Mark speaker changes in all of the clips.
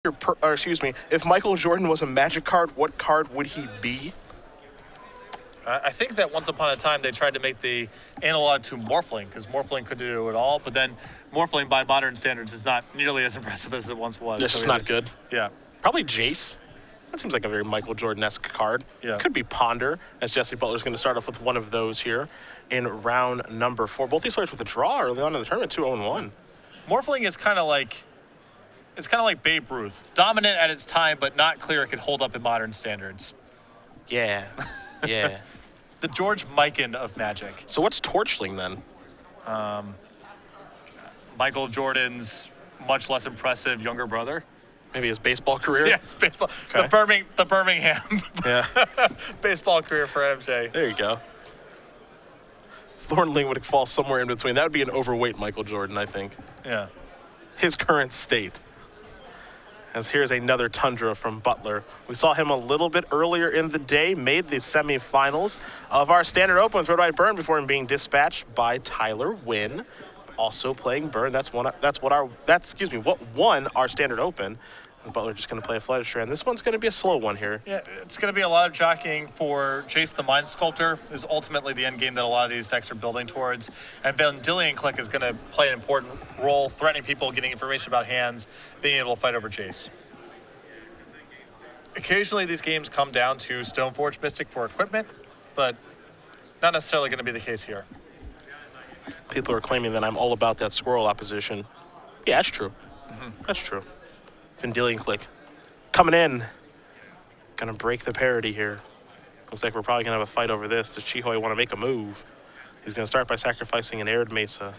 Speaker 1: or excuse me, if Michael Jordan was a Magic card, what card would he be?
Speaker 2: I think that once upon a time they tried to make the analog to Morphling, because Morphling could do it all, but then Morphling by modern standards is not nearly as impressive as it once was.
Speaker 1: This is not good.
Speaker 2: Yeah.
Speaker 1: Probably Jace. That seems like a very Michael Jordan-esque card.
Speaker 2: Yeah.
Speaker 1: Could be Ponder, as Jessie Butler's going to start off with one of those here in round number 4. Both these players with a draw early on in the tournament, 2-0-1.
Speaker 2: Morphling is kind of like, it's kind of like Babe Ruth. Dominant at its time, but not clear it could hold up in modern standards.
Speaker 1: Yeah, yeah.
Speaker 2: The George Mikan of Magic.
Speaker 1: So what's Torchling then?
Speaker 2: Michael Jordan's much less impressive younger brother.
Speaker 1: Maybe his baseball career?
Speaker 2: Yes, baseball.
Speaker 1: Okay.
Speaker 2: The Birmingham
Speaker 1: Yeah.
Speaker 2: baseball career for MJ.
Speaker 1: There you go. Thornling would fall somewhere in between. That would be an overweight Michael Jordan, I think.
Speaker 2: Yeah.
Speaker 1: His current state. As here's another Tundra from Butler. We saw him a little bit earlier in the day, made the semifinals of our Standard Open with Red White Burn before him being dispatched by Tyler Wynn. Also playing Burn. What won our Standard Open. And Butler just going to play a Flooded Strand. This one's going to be a slow one here.
Speaker 2: Yeah, it's going to be a lot of jockeying for Jace the Mind Sculptor is ultimately the end game that a lot of these decks are building towards. And Vendilion Click is going to play an important role, threatening people, getting information about hands, being able to fight over Jace. Occasionally these games come down to Stoneforge Mystic for equipment, but not necessarily going to be the case here.
Speaker 1: People are claiming that I'm all about that squirrel opposition. Yeah, that's true. That's true. Vendilion Click coming in. Gonna break the parity here. Looks like we're probably gonna have a fight over this. Does Chihoy want to make a move? He's gonna start by sacrificing an Arid Mesa.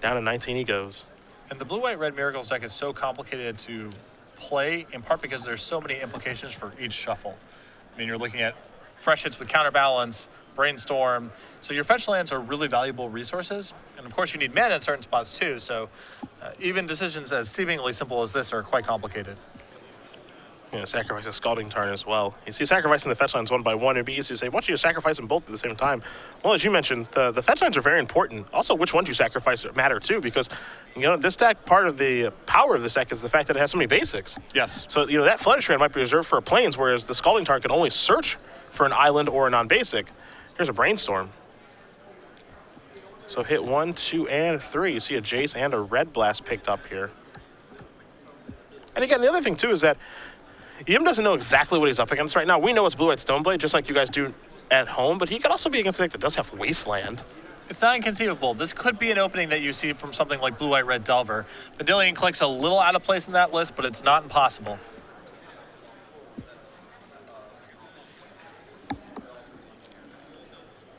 Speaker 1: Down to 19 he goes.
Speaker 2: And the Blue-White-Red Miracles deck is so complicated to play, in part because there's so many implications for each shuffle. I mean, you're looking at fresh hits with Counterbalance, Brainstorm. So your fetch lands are really valuable resources. And of course you need mana in certain spots too. So even decisions as seemingly simple as this are quite complicated.
Speaker 1: Yeah, sacrifice a Scalding Tarn as well. You see sacrificing the fetch lines one by one, it'd be easy to say, why don't you sacrifice them both at the same time? Well, as you mentioned, the fetch lines are very important. Also, which ones you sacrifice matter too, because, you know, this deck, part of the power of this deck is the fact that it has so many basics.
Speaker 2: Yes.
Speaker 1: So, you know, that Flooded Strand might be reserved for a Plains, whereas the Scalding Tarn can only search for an island or a non-basic. Here's a Brainstorm. So hit 1, 2, and 3. You see a Jace and a Red Blast picked up here. And again, the other thing too is that Yim doesn't know exactly what he's up against right now. We know it's Blue-White Stoneblade, just like you guys do at home, but he could also be against a deck that does have Wasteland.
Speaker 2: It's not inconceivable. This could be an opening that you see from something like Blue-White-Red Delver. Vendilion Click's a little out of place in that list, but it's not impossible.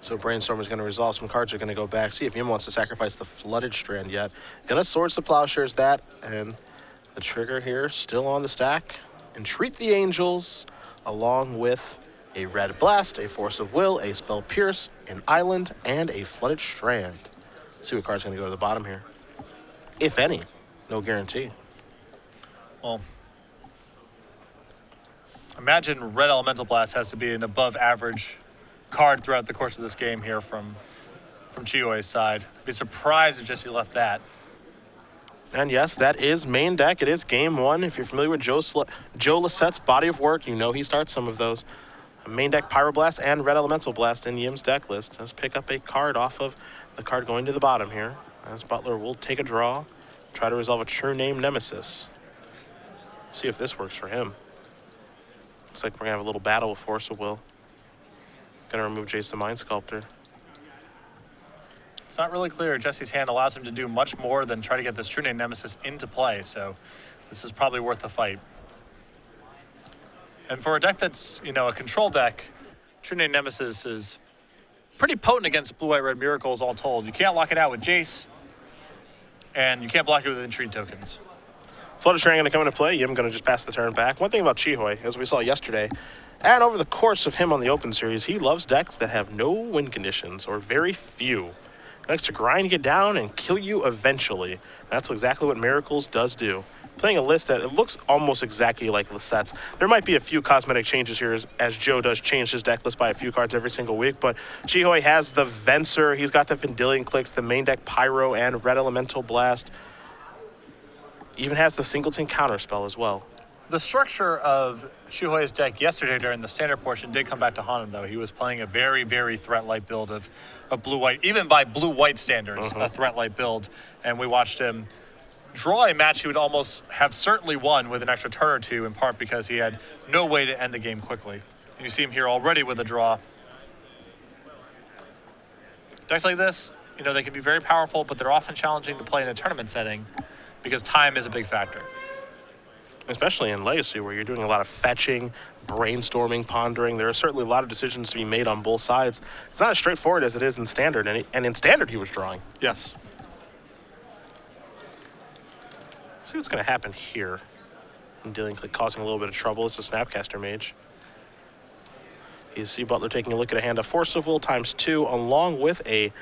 Speaker 1: So Brainstorm is going to resolve. Some cards are going to go back. See if Yim wants to sacrifice the Flooded Strand yet. Going to Swords to Plowshares that, and the trigger here still on the stack. Entreat the Angels, along with a Red Blast, a Force of Will, a Spell Pierce, an Island, and a Flooded Strand. Let's see what card's going to go to the bottom here. If any. No guarantee.
Speaker 2: Well, imagine Red Elemental Blast has to be an above average card throughout the course of this game here from Chihoy's side. I'd be surprised if Jessie left that.
Speaker 1: And yes, that is main deck. It is game one. If you're familiar with Joe Lissette's body of work, you know he starts some of those. A main deck Pyroblast and Red Elemental Blast in Yim's deck list. Let's pick up a card off of the card going to the bottom here. As Butler will take a draw, try to resolve a True Name Nemesis. See if this works for him. Looks like we're gonna have a little battle with Force of Will. Gonna remove Jace the Mind Sculptor.
Speaker 2: It's not really clear. Jesse's hand allows him to do much more than try to get this True Name Nemesis into play, so this is probably worth the fight. And for a deck that's, you know, a control deck, True Name Nemesis is pretty potent against Blue-White-Red Miracles all told. You can't lock it out with Jace, and you can't block it with Entreat tokens.
Speaker 1: Flooded Strand going to come into play. Yim going to just pass the turn back. One thing about Chihoy, as we saw yesterday, and over the course of him on the Open Series, he loves decks that have no win conditions, or very few. He likes to grind you down and kill you eventually. That's exactly what Miracles does do. Playing a list that it looks almost exactly like Lissette's. There might be a few cosmetic changes here as Joe does change his deck list by a few cards every single week, but Chihoy has the Venser, he's got the Vendilion Clicks, the main deck Pyro and Red Elemental Blast. Even has the Singleton Counterspell as well.
Speaker 2: The structure of Chihoi's deck yesterday during the standard portion did come back to haunt him, though. He was playing a very, very threat-light build of blue-white, even by blue-white standards, a threat-light build. And we watched him draw a match he would almost have certainly won with an extra turn or two, in part because he had no way to end the game quickly. And you see him here already with a draw. Decks like this, you know, they can be very powerful, but they're often challenging to play in a tournament setting because time is a big factor.
Speaker 1: Especially in Legacy, where you're doing a lot of fetching, brainstorming, pondering. There are certainly a lot of decisions to be made on both sides. It's not as straightforward as it is in Standard, and in Standard he was drawing.
Speaker 2: Yes.
Speaker 1: See what's going to happen here. And dealing, causing a little bit of trouble. It's a Snapcaster Mage. You see Butler taking a look at a hand of Force of Will ×2, along with a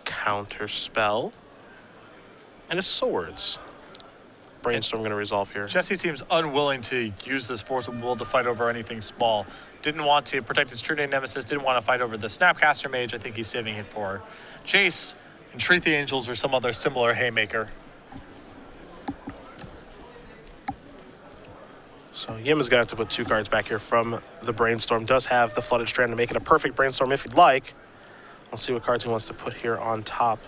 Speaker 1: counter spell and a Swords. Brainstorm going to resolve here.
Speaker 2: Jessie seems unwilling to use this Force of Will to fight over anything small. Didn't want to protect his True Name Nemesis, didn't want to fight over the Snapcaster Mage. I think he's saving it for Jace, Entreat the Angels, or some other similar haymaker.
Speaker 1: So Yim is going to have to put 2 cards back here from the Brainstorm. Does have the Flooded Strand to make it a perfect Brainstorm if you'd like. We'll see what cards he wants to put here on top.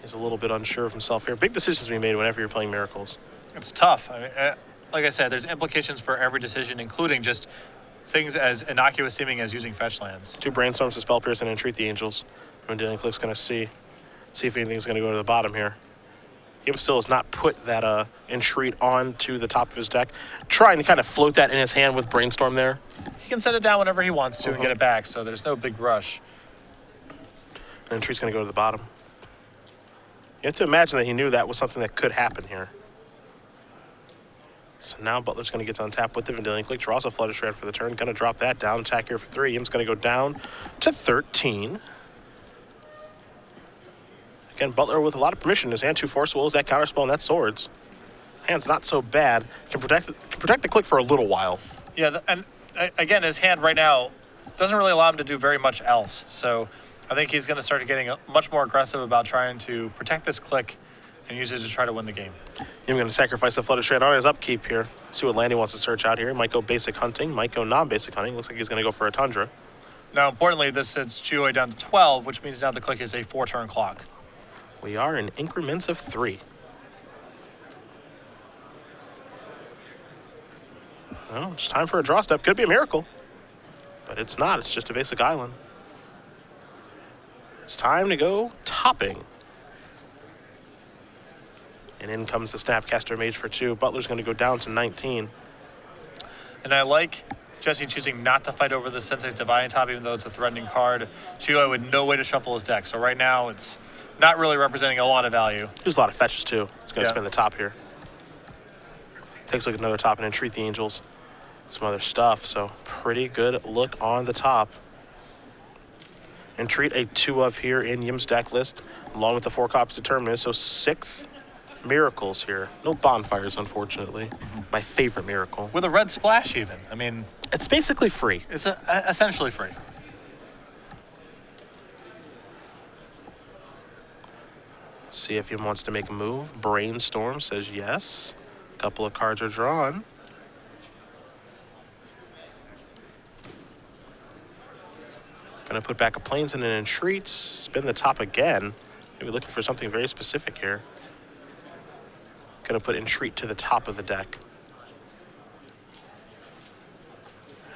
Speaker 1: He's a little bit unsure of himself here. Big decisions to be made whenever you're playing Miracles.
Speaker 2: It's tough. I mean, like I said, there's implications for every decision, including just things as innocuous seeming as using fetch lands.
Speaker 1: 2 Brainstorms to Spell Pierce and Entreat the Angels. And Dylan Click's going to see if anything's going to go to the bottom here. Yim still has not put that Entreat onto the top of his deck, trying to kind of float that in his hand with Brainstorm there.
Speaker 2: He can set it down whenever he wants to and get it back, so there's no big rush.
Speaker 1: And Entreat's going to go to the bottom. You have to imagine that he knew that was something that could happen here. So now Butler's going to get to untap with the Vendilion Click. Draws a Flooded Strand for the turn. Going to drop that down. Attack here for 3. Yim's going to go down to 13. Again, Butler with a lot of permission. His hand 2 Force Wills, that Counterspell, and that Swords. Hand's not so bad. Can protect the Click for a little while.
Speaker 2: Yeah, and again, his hand right now doesn't really allow him to do very much else. So I think he's going to start getting much more aggressive about trying to protect this Click and use it to try to win the game.
Speaker 1: Yim going to sacrifice the Flooded Strand on his upkeep here. See what land he wants to search out here. He might go Basic Hunting, might go non-Basic Hunting. Looks like he's going to go for a Tundra.
Speaker 2: Now, importantly, this sets Chihoi down to 12, which means now the Click is a 4-turn clock.
Speaker 1: We are in increments of 3. Well, it's time for a draw step. Could be a miracle, but it's not. It's just a basic island. It's time to go topping. And in comes the Snapcaster Mage for 2. Butler's going to go down to 19.
Speaker 2: And I like Jessie choosing not to fight over the Sensei's Divine Top, even though it's a threatening card. Chihoi with no way to shuffle his deck. So right now, it's not really representing a lot of value.
Speaker 1: There's a lot of fetches, too. It's going to spin the top here. Takes a look at another top and Entreat the Angels. Some other stuff, so pretty good look on the top. Entreat a 2 of here in Yim's deck list, along with the 4 copies of Terminus, so 6 miracles here. No bonfires, unfortunately. My favorite miracle.
Speaker 2: With a red splash, even. I mean,
Speaker 1: it's basically free.
Speaker 2: It's essentially free.
Speaker 1: See if he wants to make a move. Brainstorm says yes. A couple of cards are drawn. Gonna put back a Plains and an Entreat. Spin the top again. Maybe looking for something very specific here. Gonna put Entreat to the top of the deck.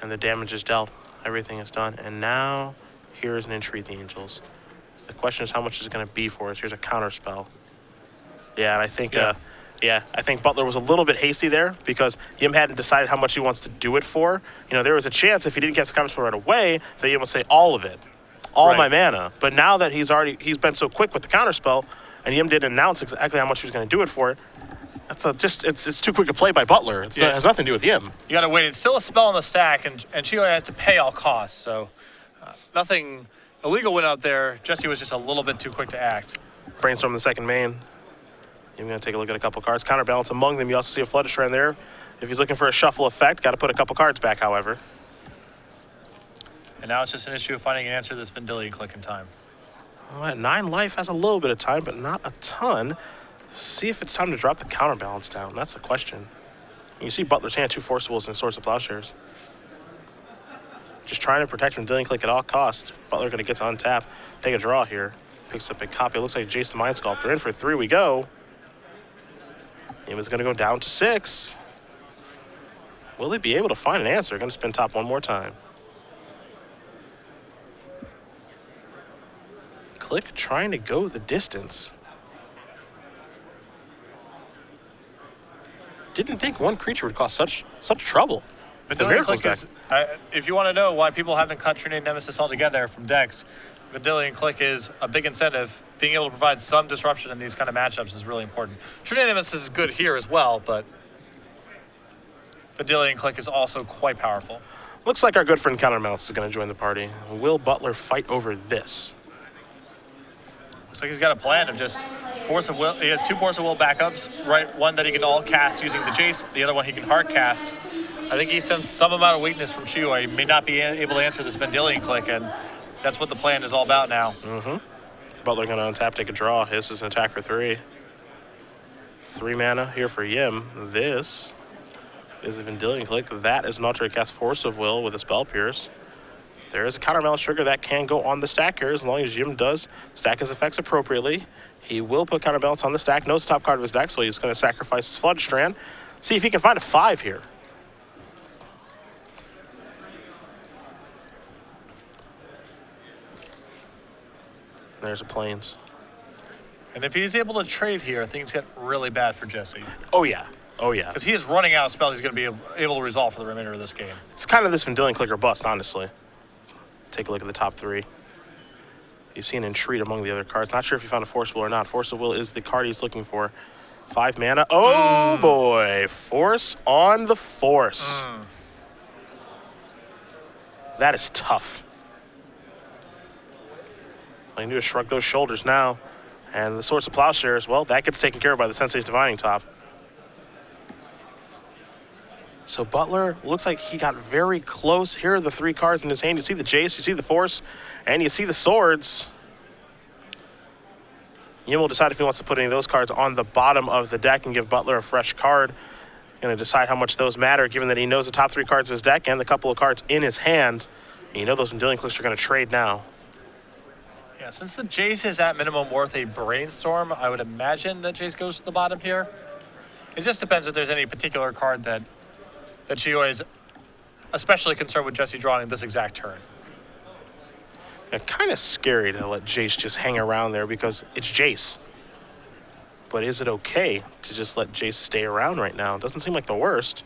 Speaker 1: And the damage is dealt. Everything is done. And now here's an Entreat the Angels. The question is how much is it going to be for us? Here's a counter spell. Yeah, and I think I think Butler was a little bit hasty there because Yim hadn't decided how much he wants to do it for. You know, there was a chance if he didn't get the counter spell right away that Yim would say all of it, all my mana. But now that he's been so quick with the counter spell, and Yim didn't announce exactly how much he was going to do it for, it's too quick a play by Butler. It has nothing to do with Yim.
Speaker 2: You got to wait. It's still a spell on the stack, and Chihoi has to pay all costs. So nothing illegal went out there. Jessie was just a little bit too quick to act.
Speaker 1: Brainstorm the second main. I'm going to take a look at a couple cards. Counterbalance among them. You also see a Flooded Strand there. If he's looking for a shuffle effect, got to put a couple cards back, however.
Speaker 2: And now it's just an issue of finding an answer to this Vendilion Click in time.
Speaker 1: Well, at 9 life has a little bit of time, but not a ton. See if it's time to drop the counterbalance down. That's the question. You see Butler's hand, 2 forcibles and a source of plowshares. Just trying to protect from dealing click at all costs. Butler going to get to untap, take a draw here. Picks up a copy. It looks like Jason Mind Sculptor. In for 3 we go. Game is going to go down to 6. Will they be able to find an answer? Going to spin top one more time. Click trying to go the distance. Didn't think one creature would cause such trouble.
Speaker 2: But
Speaker 1: the Miracles
Speaker 2: Click
Speaker 1: deck.
Speaker 2: if you want to know why people haven't cut Trinity Nemesis altogether from decks, Vendilion Click is a big incentive. Being able to provide some disruption in these kind of matchups is really important. Trinity Nemesis is good here as well, but Vendilion Click is also quite powerful.
Speaker 1: Looks like our good friend Countermounts is going to join the party. Will Butler fight over this?
Speaker 2: Looks like he's got a plan of just Force of Will. He has 2 Force of Will backups, right? One that he can all cast using the Jace, the other one he can hard cast. I think he sensed some amount of weakness from Chihuahua. He may not be able to answer this Vendilion Click, and that's what the plan is all about now.
Speaker 1: Butler going to untap, take a draw. This is an attack for 3. 3 mana here for Yim. This is a Vendilion Click. That is an alternate cast Force of Will with a Spell Pierce. There is a counterbalance trigger that can go on the stack here as long as Yim does stack his effects appropriately. He will put counterbalance on the stack, knows the top card of his deck, so he's going to sacrifice his Flood Strand. See if he can find a 5 here. There's a Plains.
Speaker 2: And if he's able to trade here, things get really bad for Jessie.
Speaker 1: Oh, yeah. Oh, yeah.
Speaker 2: Because he is running out of spells he's going to be able to resolve for the remainder of this game.
Speaker 1: It's kind of this Vendilion Click or bust, honestly. Take a look at the top 3. You see an Entreat among the other cards. Not sure if you found a Force of Will or not. Force of Will is the card he's looking for. 5 mana. Oh, boy. Force on the Force. That is tough. All you can do is shrug those shoulders now. And the Source of Plowshares, well, that gets taken care of by the Sensei's Divining Top. So Butler looks like he got very close. Here are the 3 cards in his hand. You see the Jace, you see the Force, and you see the Swords. Yim will decide if he wants to put any of those cards on the bottom of the deck and give Butler a fresh card. Going to decide how much those matter, given that he knows the top 3 cards of his deck and the couple of cards in his hand. And you know those Vendilion Clicks are going to trade now.
Speaker 2: Yeah, since the Jace is at minimum worth a Brainstorm, I would imagine that Jace goes to the bottom here. It just depends if there's any particular card that Chihuahua is especially concerned with Jessie drawing at this exact turn.
Speaker 1: Yeah, kind of scary to let Jace just hang around there because it's Jace. But is it okay to just let Jace stay around right now? It doesn't seem like the worst.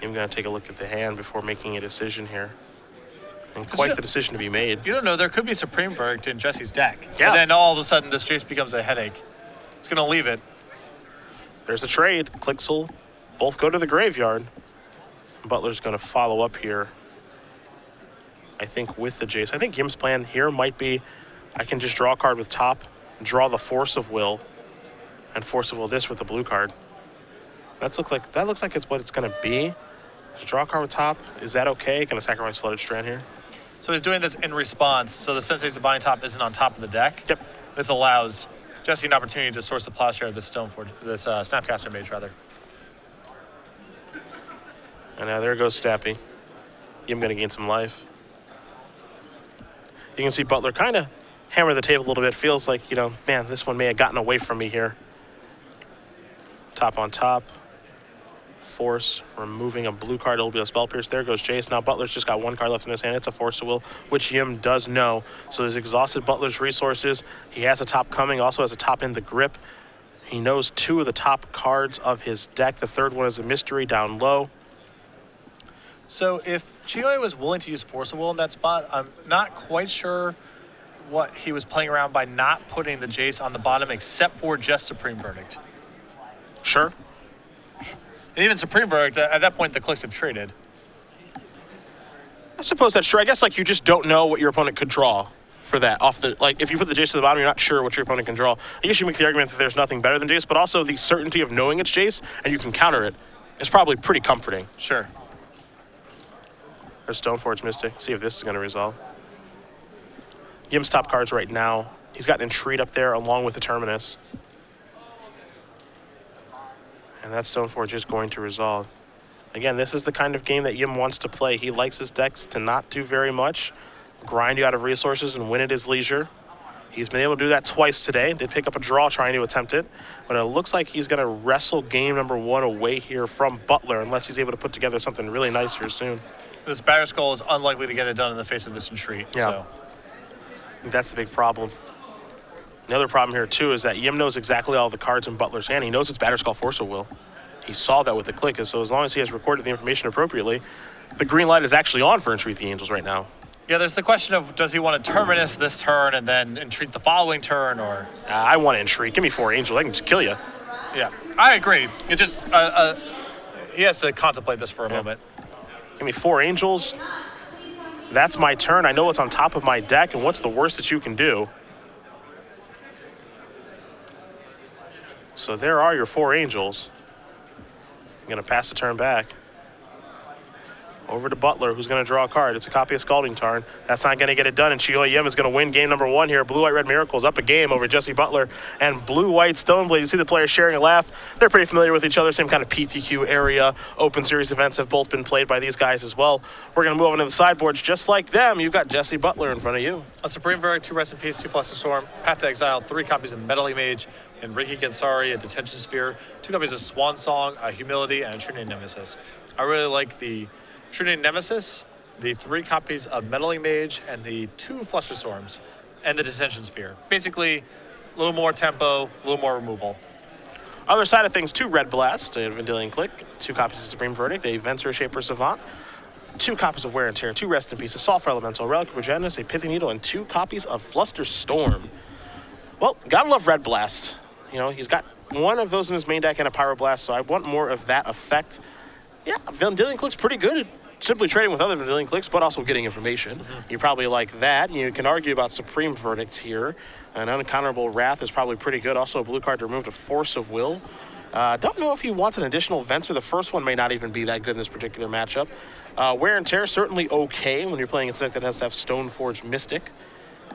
Speaker 1: I'm going to take a look at the hand before making a decision here. And quite the decision to be made.
Speaker 2: You don't know, there could be Supreme Verdict in Jessie's deck.
Speaker 1: Yeah.
Speaker 2: And then all of a sudden this Jace becomes a headache. It's going to leave it.
Speaker 1: There's the trade. Clicks will both go to the graveyard. Butler's going to follow up here, I think, with the Jace. I think Yim's plan here might be I can just draw a card with top, draw the Force of Will, and Force of Will this with the blue card. That looks like it's what it's going to be. Just draw a card with top. Is that okay? Going to sacrifice Flooded Strand here.
Speaker 2: So he's doing this in response, so the Sensei's Divine Top isn't on top of the deck.
Speaker 1: Yep.
Speaker 2: This allows Jessie an opportunity to source the Plowshare of this Snapcaster Mage, rather.
Speaker 1: And now there goes Stappy. Yim going to gain some life. You can see Butler kind of hammer the table a little bit. Feels like, man, this one may have gotten away from me here. Top on top. Force, removing a blue card. It'll be a Spell Pierce. There goes Jace. Now Butler's just got 1 card left in his hand. It's a Force of Will, which Yim does know. So he's exhausted Butler's resources. He has a top coming, also has a top in the grip. He knows 2 of the top cards of his deck. The 3rd one is a mystery down low.
Speaker 2: So if Chihuahua was willing to use Force of Will in that spot, I'm not quite sure what he was playing around by not putting the Jace on the bottom except for just Supreme Verdict.
Speaker 1: Sure.
Speaker 2: And even Supreme Verdict, at that point, the Clicks have traded.
Speaker 1: I suppose that's true. I guess, you just don't know what your opponent could draw for that. If you put the Jace to the bottom, you're not sure what your opponent can draw. I guess you make the argument that there's nothing better than Jace, but also the certainty of knowing it's Jace and you can counter it is probably pretty comforting.
Speaker 2: Sure.
Speaker 1: There's Stoneforge Mystic. See if this is going to resolve. Yim's top cards right now. He's got an Entreat up there along with the Terminus. And that Stoneforge is going to resolve. Again, this is the kind of game that Yim wants to play. He likes his decks to not do very much, grind you out of resources and win at his leisure. He's been able to do that twice today. Did pick up a draw trying to attempt it, but it looks like he's going to wrestle game number 1 away here from Butler unless he's able to put together something really nice here soon.
Speaker 2: This Batterskull is unlikely to get it done in the face of this Entreat.
Speaker 1: Yeah.
Speaker 2: So.
Speaker 1: I think that's the big problem. The other problem here, too, is that Yim knows exactly all the cards in Butler's hand. He knows it's Batterskull Force of Will. He saw that with the click, and so as long as he has recorded the information appropriately, the green light is actually on for Entreat the Angels right now.
Speaker 2: Yeah, there's the question of does he want to Terminus this turn and then Entreat the following turn, or?
Speaker 1: I want to Entreat. Give me 4 Angels. I can just kill you.
Speaker 2: Yeah, I agree. It just he has to contemplate this for a moment.
Speaker 1: Give me 4 Angels. That's my turn. I know what's on top of my deck, and what's the worst that you can do. So there are your 4 Angels. I'm going to pass the turn back. Over to Butler, who's going to draw a card. It's a copy of Scalding Tarn. That's not going to get it done, and Chihoy Yim is going to win game number 1 here. Blue-White-Red Miracles up a game over Jessie Butler and Blue-White Stoneblade. You see the players sharing a laugh. They're pretty familiar with each other. Same kind of PTQ area. Open Series events have both been played by these guys as well. We're going to move on to the sideboards. Just like them, you've got Jessie Butler in front of you.
Speaker 2: A Supreme Verdict, 2 Rest in Peace, 2 Fluster Storm, Path to Exile, 3 copies of Meddling Mage, and Riki Gensari, a Detention Sphere, 2 copies of Swan Song, a Humility, and a Trinity Nemesis. I really like the Trinity Nemesis, the 3 copies of Meddling Mage, and the 2 Fluster Storms, and the Detention Sphere. Basically, a little more tempo, a little more removal.
Speaker 1: Other side of things, 2 Red Blast, a Vendilion Click, 2 copies of Supreme Verdict, a Venser Shaper Savant, 2 copies of Wear and Tear, 2 Rest in Peace, a Sulfur Elemental, Relic of Progenitus, a Pithy Needle, and 2 copies of Fluster Storm. Well, gotta love Red Blast. You know, he's got 1 of those in his main deck and a Pyroblast, so I want more of that effect. Yeah, Vendilion Click's pretty good at simply trading with other Vendilion Clicks, but also getting information. You probably like that. You can argue about Supreme Verdict here. An Uncounterable Wrath is probably pretty good. Also, a blue card to remove a Force of Will. Don't know if he wants an additional Venser. The first one may not even be that good in this particular matchup. Wear and Tear, certainly okay when you're playing a deck that has to have Stoneforge Mystic.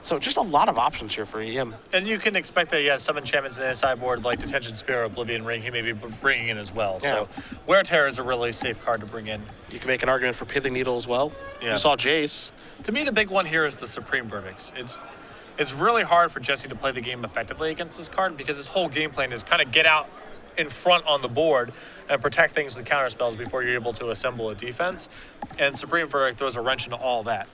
Speaker 1: So just a lot of options here for Yim.
Speaker 2: And you can expect that he has some enchantments in his sideboard, like Detention Sphere, Oblivion Ring, he may be bringing in as well. Yeah. So Wear and Tear is a really safe card to bring in.
Speaker 1: You can make an argument for Pithy Needle as well. Yeah. You saw Jace.
Speaker 2: To me, the big one here is the Supreme Verdicts. It's really hard for Jessie to play the game effectively against this card because his whole game plan is kind of get out in front on the board and protect things with counter spells before you're able to assemble a defense. And Supreme Verdict throws a wrench into all that.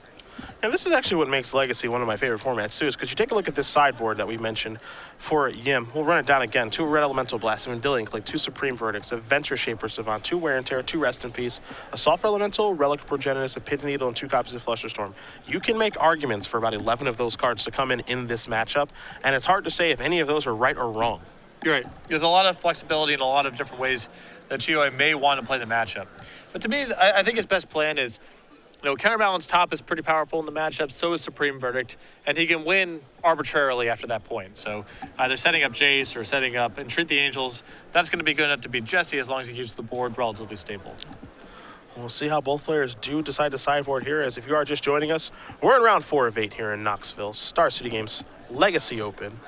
Speaker 1: And this is actually what makes Legacy one of my favorite formats, too, is because you take a look at this sideboard that we mentioned for Yim. We'll run it down again. 2 Red Elemental Blast, a Vendilion Click, 2 Supreme Verdicts, a Venture Shaper Savant, 2 Wear and Tear, 2 Rest in Peace, a Sulfur Elemental, Relic of Progenitus, a Pithy Needle, and 2 copies of Fluster Storm. You can make arguments for about 11 of those cards to come in this matchup, and it's hard to say if any of those are right or wrong.
Speaker 2: You're right. There's a lot of flexibility in a lot of different ways that Chihoy may want to play the matchup. But to me, I think his best plan is, you know, Counterbalance Top is pretty powerful in the matchup, so is Supreme Verdict, and he can win arbitrarily after that point. So either setting up Jace or setting up Entreat the Angels, that's going to be good enough to beat Jessie as long as he keeps the board relatively stable.
Speaker 1: We'll see how both players do decide to sideboard here, as if you are just joining us, we're in round 4 of 8 here in Knoxville, Star City Games Legacy Open.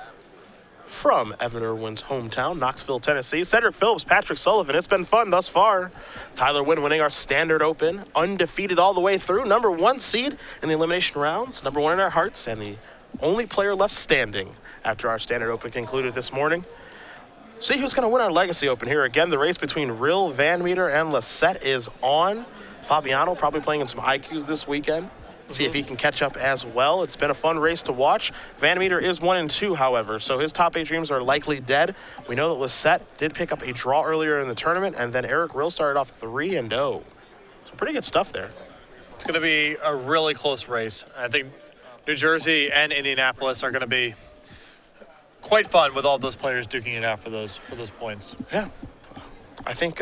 Speaker 1: From Evan Irwin's hometown, Knoxville, Tennessee, Cedric Phillips, Patrick Sullivan. It's been fun thus far. Tyler Wynn winning our Standard Open, undefeated all the way through. Number 1 seed in the elimination rounds, number 1 in our hearts, and the only player left standing after our Standard Open concluded this morning. See who's going to win our Legacy Open here. Again, the race between Rill, Van Meter, and Lisette is on. Fabiano probably playing in some IQs this weekend. See if he can catch up as well. It's been a fun race to watch. Van Meter is 1-2, however, so his top 8 dreams are likely dead. We know that Lisette did pick up a draw earlier in the tournament, and then Eric Rill started off 3-0. So pretty good stuff there.
Speaker 2: It's going to be a really close race. I think New Jersey and Indianapolis are going to be quite fun with all those players duking it out for those points.
Speaker 1: Yeah. I think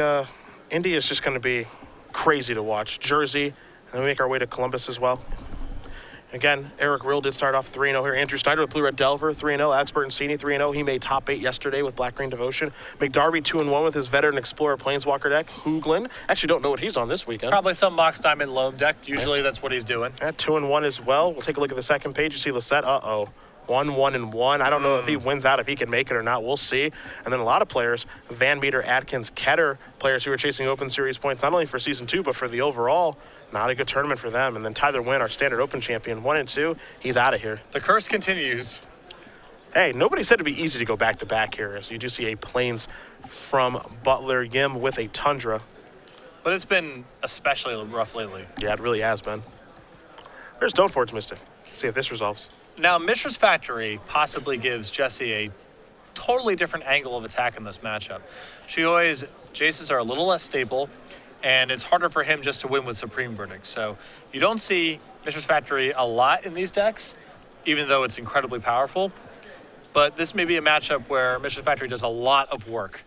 Speaker 1: Indy is just going to be crazy to watch. Jersey. And we make our way to Columbus as well. Again, Eric Rill did start off 3-0 here. Andrew Snyder with Blue Red Delver, 3-0. Alex Bertoncini, 3-0. He made top 8 yesterday with Black Green Devotion. McDarby, 2-1 with his Veteran Explorer Planeswalker deck. Hooglin, actually don't know what he's on this weekend.
Speaker 2: Probably some Mox Diamond Loam deck. Usually that's what he's doing.
Speaker 1: 2-1 as well. We'll take a look at the second page. You see Lisette. Uh-oh. 1-1-1. I don't know if he wins out, if he can make it or not. We'll see. And then a lot of players, Van Meter, Atkins, Ketter, players who are chasing Open Series points, not only for Season 2, but for the overall. Not a good tournament for them. And then Tyler Wynn, our Standard Open champion, 1-2. He's out of here.
Speaker 2: The curse continues.
Speaker 1: Hey, nobody said it'd be easy to go back-to-back here. As you do see a Plains from Butler, Yim with a Tundra.
Speaker 2: But it's been especially rough lately.
Speaker 1: Yeah, it really has been. There's Stoneforge Mystic. See if this resolves.
Speaker 2: Now, Mishra's Factory possibly gives Jessie a totally different angle of attack in this matchup. Chihoi's Jaces are a little less stable, and it's harder for him just to win with Supreme Verdict. So you don't see Mishra's Factory a lot in these decks, even though it's incredibly powerful. But this may be a matchup where Mishra's Factory does a lot of work.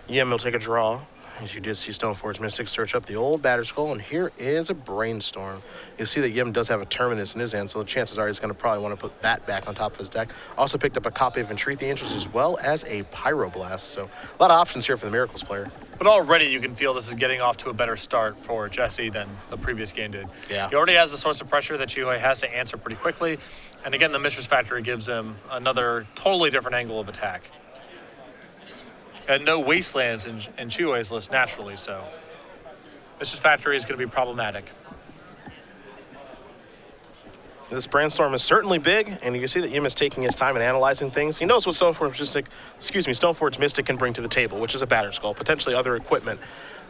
Speaker 1: Yim will take a draw. As you did see Stoneforge Mystic search up the old Batterskull, and here is a Brainstorm. You see that Yim does have a Terminus in his hand, so the chances are he's going to probably want to put that back on top of his deck. Also picked up a copy of Entreat the Ancients as well as a Pyroblast. So a lot of options here for the Miracles player.
Speaker 2: But already you can feel this is getting off to a better start for Jessie than the previous game did.
Speaker 1: Yeah.
Speaker 2: He already has a source of pressure that Chihoi has to answer pretty quickly. And again, the Mishra's Factory gives him another totally different angle of attack. And no Wastelands in Chihoi's list naturally, so Mishra's Factory is going to be problematic.
Speaker 1: This Brainstorm is certainly big, and you can see that Yim is taking his time and analyzing things. He knows what Stoneforge Mystic can bring to the table, which is a Batterskull, potentially other equipment.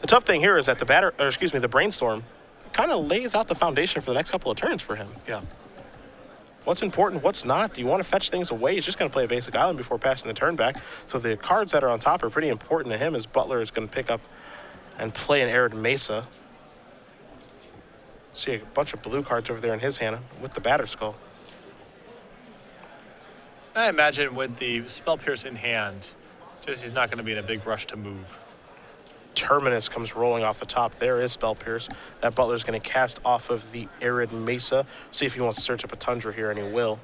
Speaker 1: The tough thing here is that the Brainstorm kind of lays out the foundation for the next couple of turns for him.
Speaker 2: Yeah.
Speaker 1: What's important, what's not? Do you want to fetch things away? He's just going to play a basic island before passing the turn back. So the cards that are on top are pretty important to him, as Butler is going to pick up and play an Arid Mesa. See a bunch of blue cards over there in his hand with the Batterskull.
Speaker 2: I imagine with the Spell Pierce in hand, Jessie's not going to be in a big rush to move.
Speaker 1: Terminus comes rolling off the top. There is Spell Pierce. That Butler's going to cast off of the Arid Mesa. See if he wants to search up a Tundra here, and he will.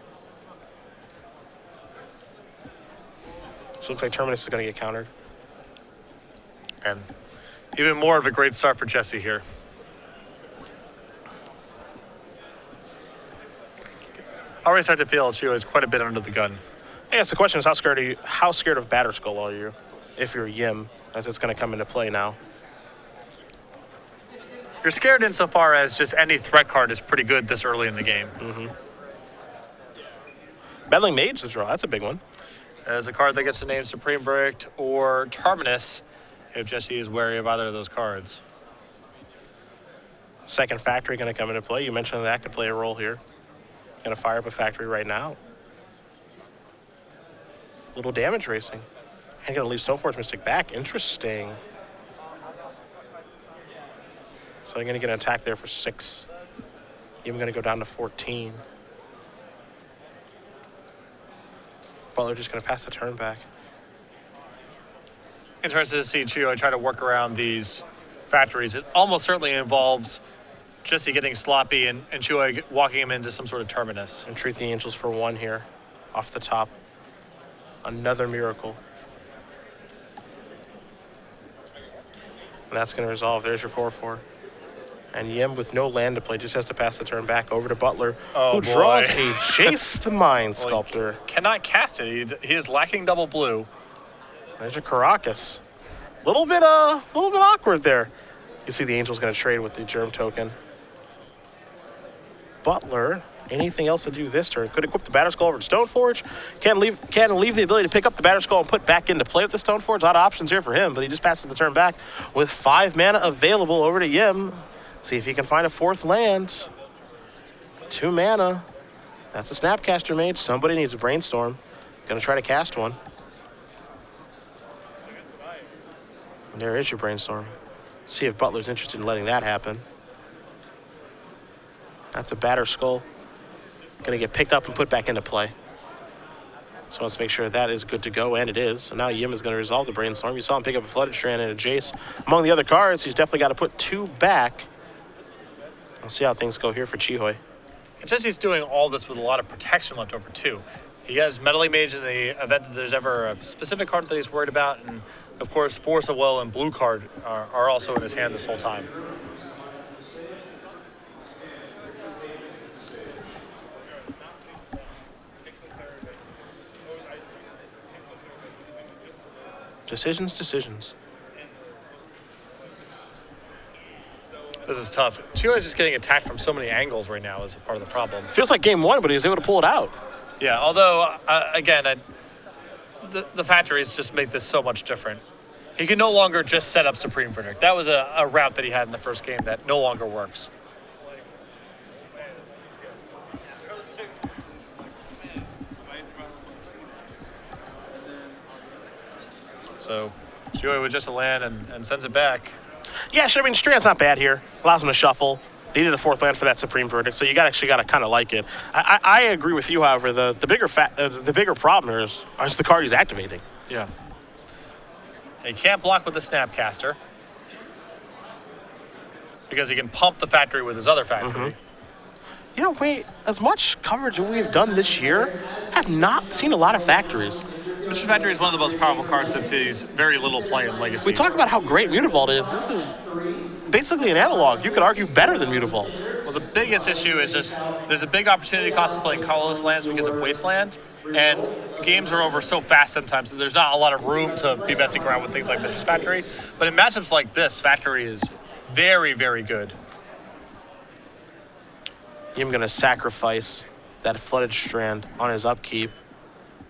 Speaker 1: So it looks like Terminus is going to get countered.
Speaker 2: And even more of a great start for Jessie here. Already start to feel Chihoi is quite a bit under the gun.
Speaker 1: I guess the question is, how scared of Batterskull are you if you're Yim, as it's going to come into play now?
Speaker 2: You're scared insofar as just any threat card is pretty good this early in the game.
Speaker 1: Meddling Mage, the draw. That's a big one.
Speaker 2: As a card that gets the name Supreme Verdict or Terminus, if Jessie is wary of either of those cards.
Speaker 1: Second Factory going to come into play. You mentioned that could play a role here. Going to fire up a Factory right now. Little damage racing. And going to leave Stoneforge Mystic back. Interesting. So I'm going to get an attack there for 6. Even going to go down to 14. Butler just going to pass the turn back.
Speaker 2: Interested to see Chihoi try to work around these factories. It almost certainly involves Jessie getting sloppy and Chihoi walking him into some sort of Terminus.
Speaker 1: Entreat the Angels for 1 here. Off the top. Another Miracle. And that's going to resolve. There's your 4/4. And Yim, with no land to play, just has to pass the turn back over to Butler, who draws a Jace the Mind Sculptor.
Speaker 2: Cannot cast it. He is lacking double blue.
Speaker 1: There's a Caracas. Little bit awkward there. You see the Angel's going to trade with the Germ token. Butler, anything else to do this turn? Could equip the Batterskull over to Stoneforge. Can't leave the ability to pick up the Batterskull and put back into play with the Stoneforge. A lot of options here for him, but he just passes the turn back with 5 mana available over to Yim. See if he can find a 4th land. 2 mana. That's a Snapcaster Mage. Somebody needs a Brainstorm. Gonna try to cast one. And there is your Brainstorm. See if Butler's interested in letting that happen. That's a Batterskull. Gonna get picked up and put back into play. So let's make sure that is good to go, and it is. So now Yim is gonna resolve the Brainstorm. You saw him pick up a Flooded Strand and a Jace. Among the other cards, he's definitely got to put 2 back. We'll see how things go here for Chihoi.
Speaker 2: And Jessie's doing all this with a lot of protection left over too. He has Meddling Mage in the event that there's ever a specific card that he's worried about, and of course Force of Will and blue card are also in his hand this whole time.
Speaker 1: Decisions, decisions.
Speaker 2: This is tough. Chihoi's just getting attacked from so many angles right now is a part of the problem.
Speaker 1: Feels like game one, but he was able to pull it out.
Speaker 2: Yeah, although, again, the factories just make this so much different. He can no longer just set up Supreme Verdict. That was a route that he had in the first game that no longer works. So Chihoi with just a land and sends it back.
Speaker 1: Yeah, sure. I mean, Strand's not bad here. Allows him to shuffle. Needed a fourth land for that Supreme Verdict, so you actually got to kind of like it. I agree with you, however. The bigger problem here is the card he's activating.
Speaker 2: Yeah. He can't block with the Snapcaster because he can pump the factory with his other factory.
Speaker 1: You know, wait, as much coverage as we've done this year, I have not seen a lot of factories.
Speaker 2: Mr. Factory is one of the most powerful cards that sees very little play in Legacy.
Speaker 1: We talk about how great Mutavault is. This is basically an analog. You could argue better than Mutavault.
Speaker 2: Well, the biggest issue is just there's a big opportunity cost of playing colorless lands because of Wasteland, and games are over so fast sometimes that there's not a lot of room to be messing around with things like Mr. Factory. But in matchups like this, Factory is very, very good.
Speaker 1: I'm going to sacrifice that Flooded Strand on his upkeep,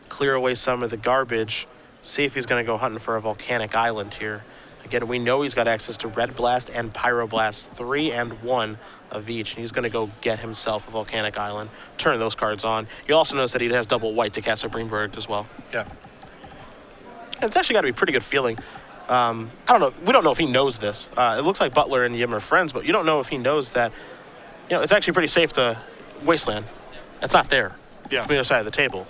Speaker 1: clear away some of the garbage, see if he's going to go hunting for a Volcanic Island here. Again, we know he's got access to Red Blast and Pyroblast, 3 and 1 of each, and he's going to go get himself a Volcanic Island, turn those cards on. You also notice that he has double white to cast Supreme Verdict as well.
Speaker 2: Yeah.
Speaker 1: And it's actually got to be a pretty good feeling. I don't know. We don't know if he knows this. It looks like Butler and Yim are friends, but you don't know if he knows that, you know, it's actually pretty safe to Wasteland. It's not there.
Speaker 2: Yeah.
Speaker 1: From the other side of the table.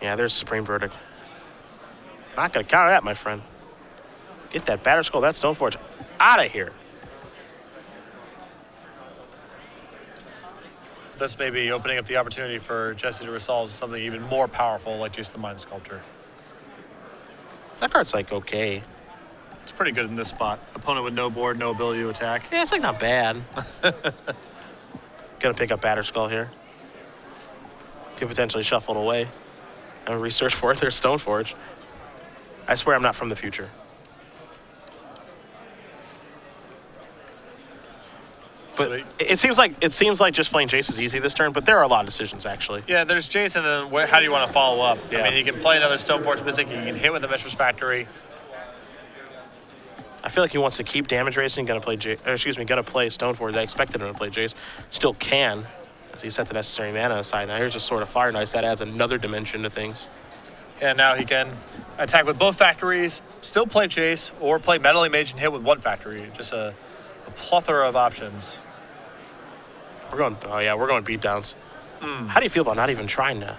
Speaker 1: Yeah, there's Supreme Verdict. Not going to counter that, my friend. Get that Batter Skull, that Stoneforge out of here.
Speaker 2: This may be opening up the opportunity for Jessie to resolve something even more powerful like just the Mind Sculptor.
Speaker 1: That card's like okay.
Speaker 2: It's pretty good in this spot. Opponent with no board, no ability to attack.
Speaker 1: Yeah, it's like not bad. Gonna pick up Batter Skull here. Could potentially shuffle it away. And research for it. There's Stoneforge. I swear I'm not from the future. But it seems like just playing Jace is easy this turn, but there are a lot of decisions actually.
Speaker 2: Yeah, there's Jace, and then how do you want to follow up?
Speaker 1: Yeah.
Speaker 2: I mean, he can play another Stoneforge Mystic, he can hit with the Mistress Factory.
Speaker 1: I feel like he wants to keep damage racing, gonna play Stoneforge. I expected him to play Jace. Still can, as he set the necessary mana aside. Now here's just Sword of Fire Knights. That adds another dimension to things.
Speaker 2: And now he can attack with both factories, still play Jace, or play Meddling Mage and hit with one factory. Just a plethora of options.
Speaker 1: We're going beatdowns. How do you feel about not even trying to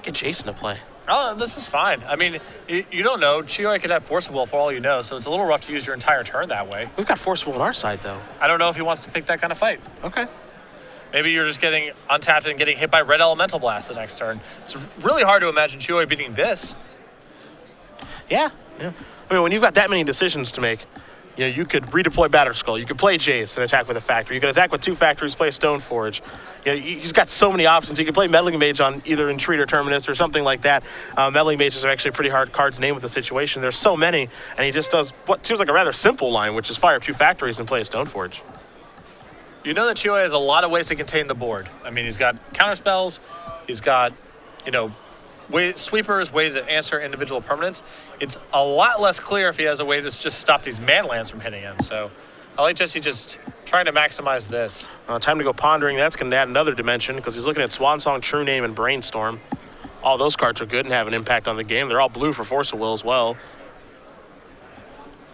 Speaker 1: get Jason to play?
Speaker 2: Oh, this is fine. I mean, you don't know. Chihoi could have Force of Will for all you know, so it's a little rough to use your entire turn that way.
Speaker 1: We've got Force Will on our side, though.
Speaker 2: I don't know if he wants to pick that kind of fight.
Speaker 1: Okay.
Speaker 2: Maybe you're just getting untapped and getting hit by Red Elemental Blast the next turn. It's really hard to imagine Chihoi beating this.
Speaker 1: Yeah. I mean, when you've got that many decisions to make, you know, you could redeploy Batter Skull. You could play Jace and attack with a factory. You could attack with two factories, play a Stoneforge. You know, he's got so many options. He could play Meddling Mage on either Entreat or Terminus or something like that. Meddling Mages are actually a pretty hard card to name with the situation. There's so many, and he just does what seems like a rather simple line, which is fire up two factories and play a Stoneforge.
Speaker 2: You know that Chihoi has a lot of ways to contain the board. I mean, he's got counterspells. He's got, you know, sweepers, ways to answer individual permanents. It's a lot less clear if he has a way to just stop these man lands from hitting him. So I like Jessie just trying to maximize this.
Speaker 1: Time to go Pondering. That's going to add another dimension because he's looking at Swan Song, True Name, and Brainstorm. All those cards are good and have an impact on the game. They're all blue for Force of Will as well.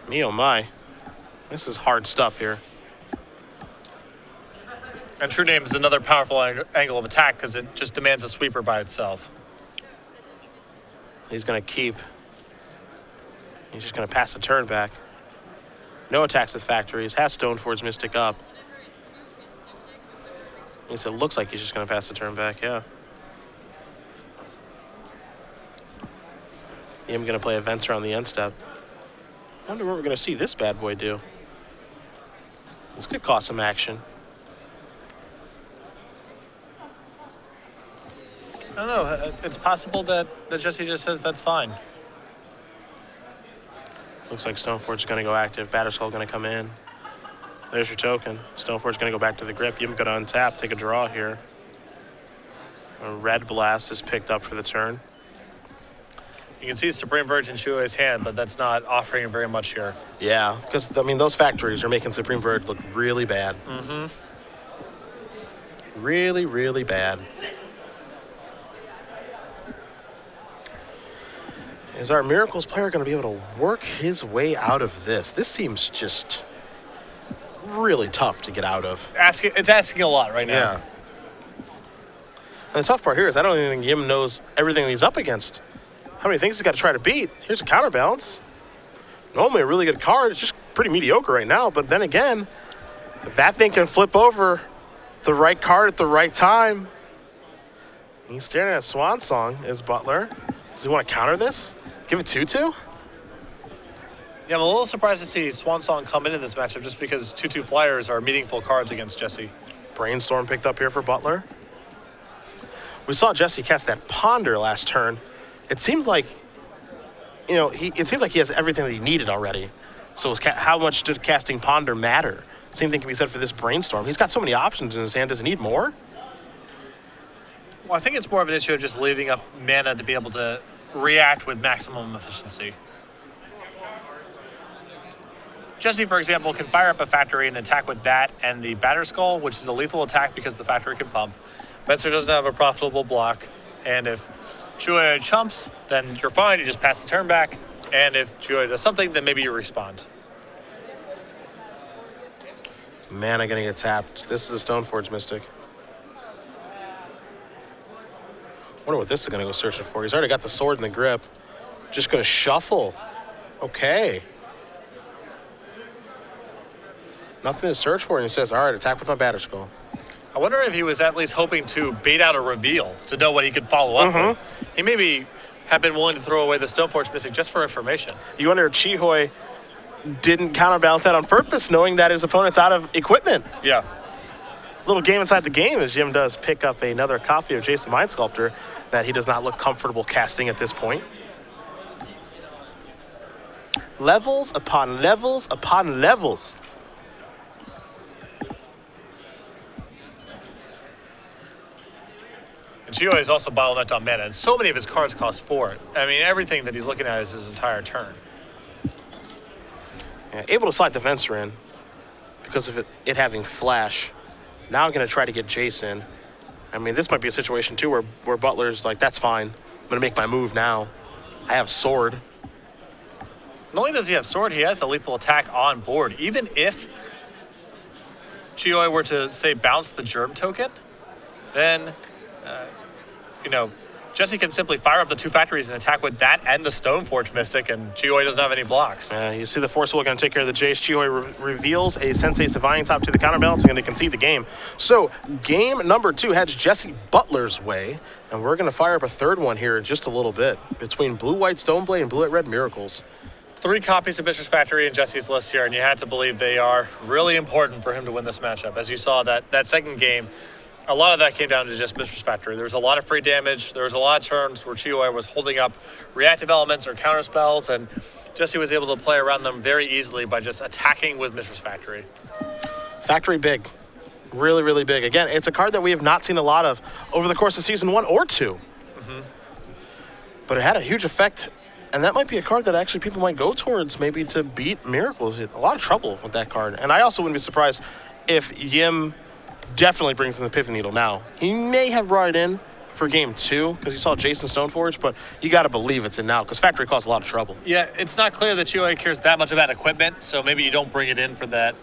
Speaker 1: Me oh my. This is hard stuff here.
Speaker 2: And True Name is another powerful angle of attack because it just demands a sweeper by itself.
Speaker 1: He's going to keep. He's just going to pass the turn back. No attacks with factories. Has Stoneforge Mystic up. It looks like he's just going to pass the turn back, yeah. I'm going to play Events on the end step. I wonder what we're going to see this bad boy do. This could cost some action.
Speaker 2: I don't know. It's possible that Jessie just says that's fine.
Speaker 1: Looks like Stoneforge's going to go active. Batterskull going to come in. There's your token. Stoneforge's going to go back to the grip. Yim going to untap, take a draw here. A red blast is picked up for the turn.
Speaker 2: You can see Supreme Virgin Shuoi's hand, but that's not offering very much here.
Speaker 1: Yeah, because, I mean, those factories are making Supreme Virgin look really bad.
Speaker 2: Mm-hmm.
Speaker 1: Really, really bad. Is our Miracles player going to be able to work his way out of this? This seems just really tough to get out of.
Speaker 2: It's asking a lot right now.
Speaker 1: Yeah. And the tough part here is I don't even think Yim knows everything he's up against. How many things he's got to try to beat? Here's a counterbalance. Normally a really good card. It's just pretty mediocre right now. But then again, that thing can flip over the right card at the right time. He's staring at Swan Song, is Butler. Does he want to counter this? Give it 2-2?
Speaker 2: Yeah, I'm a little surprised to see Swan Song come into this matchup just because 2-2 flyers are meaningful cards against Jessie.
Speaker 1: Brainstorm picked up here for Butler. We saw Jessie cast that Ponder last turn. It seemed like, you know, it seems like he has everything that he needed already. So how much did casting Ponder matter? Same thing can be said for this Brainstorm. He's got so many options in his hand. Does he need more?
Speaker 2: Well, I think it's more of an issue of just leaving up mana to be able to react with maximum efficiency. Jessie, for example, can fire up a factory and attack with that and the Batterskull, which is a lethal attack because the factory can pump. Metzer doesn't have a profitable block, and if Shuoi chumps, then you're fine, you just pass the turn back, and if Shuoi does something, then maybe you respond.
Speaker 1: Mana gonna get tapped. This is a Stoneforge Mystic. Wonder what this is gonna go searching for. He's already got the sword in the grip. Just gonna shuffle. Okay. Nothing to search for, and he says, all right, attack with my Batterskull.
Speaker 2: I wonder if he was at least hoping to bait out a reveal to know what he could follow up with. He maybe have been willing to throw away the Stoneforge Mystic just for information.
Speaker 1: You wonder if Chihoi didn't counterbalance that on purpose, knowing that his opponent's out of equipment.
Speaker 2: Yeah.
Speaker 1: Little game inside the game as Jim does pick up another copy of Jason Mind Sculptor that he does not look comfortable casting at this point. Levels upon levels upon levels.
Speaker 2: And Shuoi is also bottlenecked on mana, and so many of his cards cost 4. I mean, everything that he's looking at is his entire turn.
Speaker 1: Yeah, able to slide the Fencer in because of it having flash. Now I'm going to try to get Jason. I mean, this might be a situation, too, where Butler's like, that's fine. I'm going to make my move now. I have sword.
Speaker 2: Not only does he have sword, he has a lethal attack on board. Even if Shuoi were to, say, bounce the Germ token, then, you know, Jessie can simply fire up the 2 factories and attack with that and the Stoneforge Mystic, and Shuoi doesn't have any blocks.
Speaker 1: You see the Force Will going to take care of the Jace. Shuoi reveals a Sensei's Divine Top to the counterbalance and going to concede the game. So game number 2 heads Jessie Butler's way, and we're going to fire up a third one here in just a little bit between Blue-White Stoneblade and Blue-Red Miracles.
Speaker 2: 3 copies of Mistress Factory in Jessie's list here, and you had to believe they are really important for him to win this matchup. As you saw, that second game, a lot of that came down to just Mistress Factory. There was a lot of free damage. There was a lot of turns where Shuoi was holding up reactive elements or counter spells, and Jessie was able to play around them very easily by just attacking with Mistress Factory.
Speaker 1: Factory big. Really, really big. Again, it's a card that we have not seen a lot of over the course of Season 1 or 2. But it had a huge effect, and that might be a card that actually people might go towards maybe to beat Miracles. A lot of trouble with that card. And I also wouldn't be surprised if Yim definitely brings in the Pithing Needle now. He may have brought it in for game 2 because you saw Jason Stoneforge, but you got to believe it's in now because Factory caused a lot of trouble.
Speaker 2: Yeah, it's not clear that Shuoi cares that much about equipment, so maybe you don't bring it in for that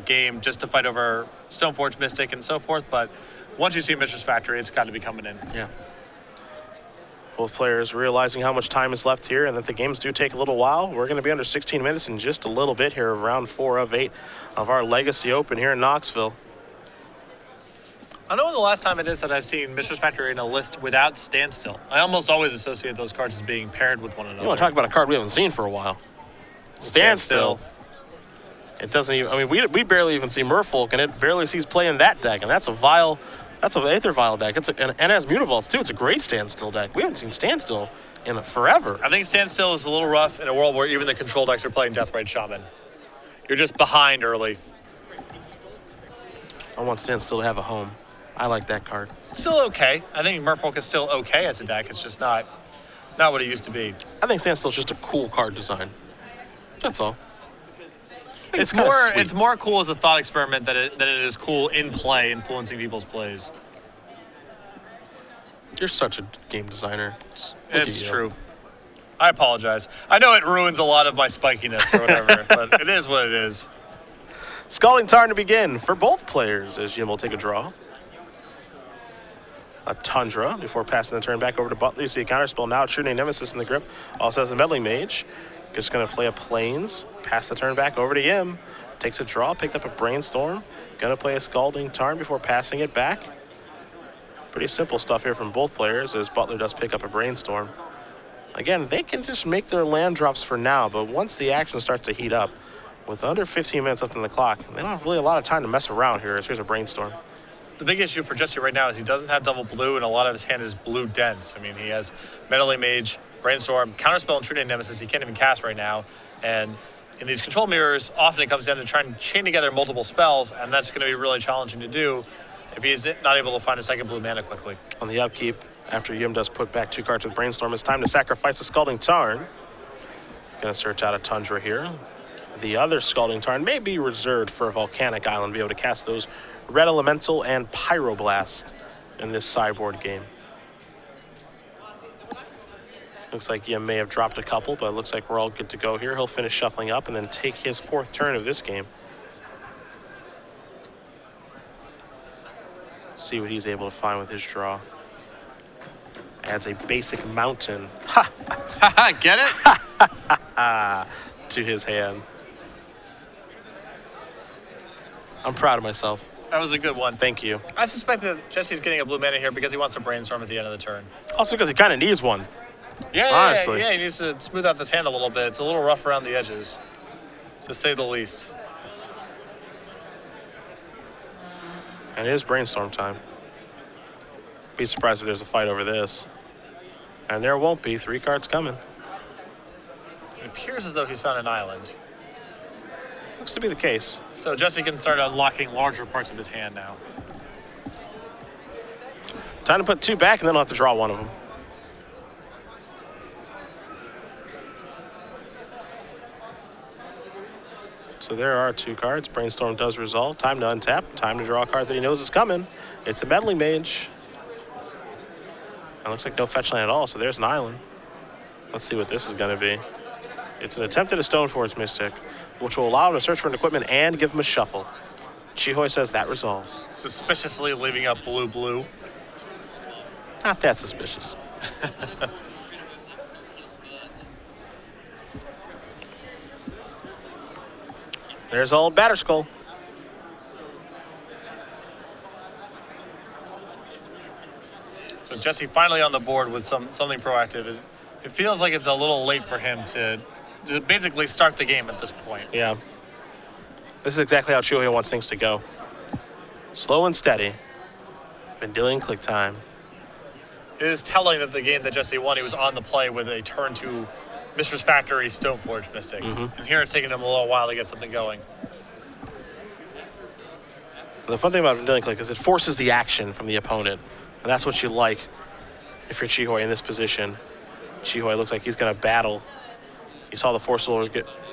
Speaker 2: game just to fight over Stoneforge Mystic and so forth, but once you see Mistress Factory, it's got to be coming in.
Speaker 1: Yeah. Both players realizing how much time is left here and that the games do take a little while. We're going to be under 16 minutes in just a little bit here of round 4 of 8 of our Legacy Open here in Knoxville.
Speaker 2: I know when the last time it is that I've seen Mistress Factory in a list without Standstill. I almost always associate those cards as being paired with one another.
Speaker 1: You want to talk about a card we haven't seen for a while. Standstill. It doesn't even, I mean, we barely even see Merfolk, and it barely sees play in that deck, and that's a vile That's a Aether Vial deck. And it has Mutavaults, too. It's a great Standstill deck. We haven't seen Standstill in forever.
Speaker 2: I think Standstill is a little rough in a world where even the control decks are playing Deathrite Shaman. You're just behind early.
Speaker 1: I want Standstill to have a home. I like that card.
Speaker 2: Still okay. I think Merfolk is still okay as a deck. It's just not what it used to be.
Speaker 1: I think Standstill is just a cool card design. That's all.
Speaker 2: It's more cool as a thought experiment than it is cool in play, influencing people's plays.
Speaker 1: You're such a game designer.
Speaker 2: It's true. I apologize. I know it ruins a lot of my spikiness or whatever, but it is what it is.
Speaker 1: Scalding Tarn to begin for both players as Jim will take a draw. A Tundra before passing the turn back over to Butler. You see a counterspell now. Shooting Nemesis in the grip. Also has a Meddling Mage. Just going to play a Plains. Pass the turn back over to Yim. Takes a draw. Picked up a Brainstorm. Going to play a Scalding Tarn before passing it back. Pretty simple stuff here from both players as Butler does pick up a Brainstorm. Again, they can just make their land drops for now, but once the action starts to heat up, with under 15 minutes left on the clock, they don't have really a lot of time to mess around here as here's a Brainstorm.
Speaker 2: The big issue for Jessie right now is he doesn't have double blue, and a lot of his hand is blue dense. I mean, he has Meddling Mage, Brainstorm, Counterspell, and True Nemesis he can't even cast right now. And in these control mirrors, often it comes down to trying to chain together multiple spells, and that's going to be really challenging to do if he's not able to find a second blue mana quickly.
Speaker 1: On the upkeep, after Yim does put back 2 cards with Brainstorm, it's time to sacrifice a Scalding Tarn. Gonna search out a Tundra here. The other Scalding Tarn may be reserved for a Volcanic Island, be able to cast those Red Elemental and Pyroblast in this sideboard game. Looks like Yim may have dropped a couple, but it looks like we're all good to go here. He'll finish shuffling up and then take his 4th turn of this game. See what he's able to find with his draw. Adds a basic mountain. Ha!
Speaker 2: Get it?
Speaker 1: To his hand. I'm proud of myself.
Speaker 2: That was a good one.
Speaker 1: Thank you.
Speaker 2: I suspect that Jesse's getting a blue mana here because he wants to Brainstorm at the end of the turn.
Speaker 1: Also because he kind of needs one. Honestly.
Speaker 2: Yeah, he needs to smooth out this hand a little bit. It's a little rough around the edges, to say the least.
Speaker 1: And it is Brainstorm time. Be surprised if there's a fight over this. And there won't be. 3 cards coming.
Speaker 2: It appears as though he's found an island.
Speaker 1: Looks to be the case.
Speaker 2: So Jesse can start unlocking larger parts of his hand now.
Speaker 1: Time to put 2 back, and then I'll have to draw one of them. So there are 2 cards. Brainstorm does resolve. Time to untap. Time to draw a card that he knows is coming. It's a Meddling Mage. It looks like no fetch land at all, so there's an island. Let's see what this is going to be. It's an attempt at a Stoneforge Mystic, which will allow him to search for an equipment and give him a shuffle. Chihoy says that resolves.
Speaker 2: Suspiciously leaving up blue.
Speaker 1: Not that suspicious. There's old Batterskull.
Speaker 2: So Jesse finally on the board with something proactive. It feels like it's a little late for him to basically start the game at this point.
Speaker 1: Yeah. This is exactly how Chihoy wants things to go. Slow and steady. Been dealing click time.
Speaker 2: It is telling that the game that Jesse won, he was on the play with a turn to Mistress Factory Stoneforge Mystic. And here it's taking him a little while to get something going.
Speaker 1: The fun thing about Vanillion Click is it forces the action from the opponent. And that's what you like if you're Chihoy in this position. Chihoy looks like he's going to battle. You saw the Force Soul